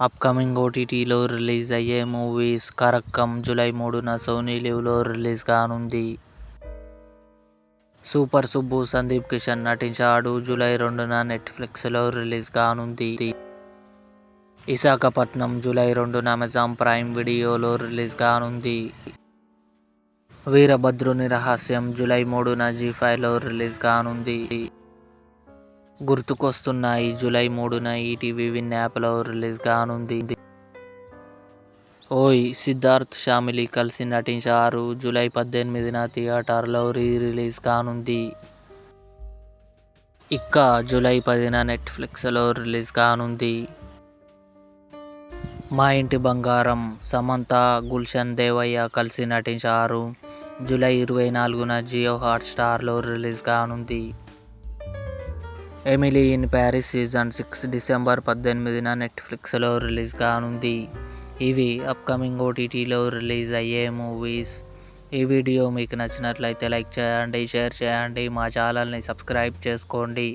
Upcoming ఓటీటీలో release అయ్యే movies. కరక్కం July 3న Sony లివ్లో release కానుంది. సూపర్ సుబ్బు సందీప్ కిషన్ నటించాడు. జూలై 2న నెట్ఫ్లిక్స్లో రిలీజ్ కానుంది. విశాఖపట్నం జూలై 2న అమెజాన్ ప్రైమ్ వీడియోలో రిలీజ్ కానుంది. వీరభద్రుని రహస్యం జూలై 3న జీ5లో రిలీజ్ కానుంది. గుర్తుకొస్తున్నాయి జూలై 3న ఈటీవీ విన్ యాప్లో రిలీజ్ కానుంది. ఓయ్ సిద్ధార్థ్ షామిలి కలిసి నటించారు. జూలై 18న థియేటర్లో రిలీజ్ కానుంది. ఇక్క జూలై 10న నెట్ఫ్లిక్స్లో రిలీజ్ కానుంది. మా ఇంటి బంగారం సమంత, గుల్షన్ దేవయ్య కలిసి నటించారు. జూలై 24న జియో హాట్స్టార్లో రిలీజ్ కానుంది. Emily in Paris season 6 December 18న నెట్ఫ్లిక్స్లో రిలీజ్ కానుంది. ఇవి అప్కమింగ్ ఓటీటీలో రిలీజ్ అయ్యే మూవీస్. ఈ వీడియో మీకు నచ్చినట్లయితే లైక్ చేయండి, షేర్ చేయండి, మా ఛానల్ని సబ్స్క్రైబ్ చేసుకోండి.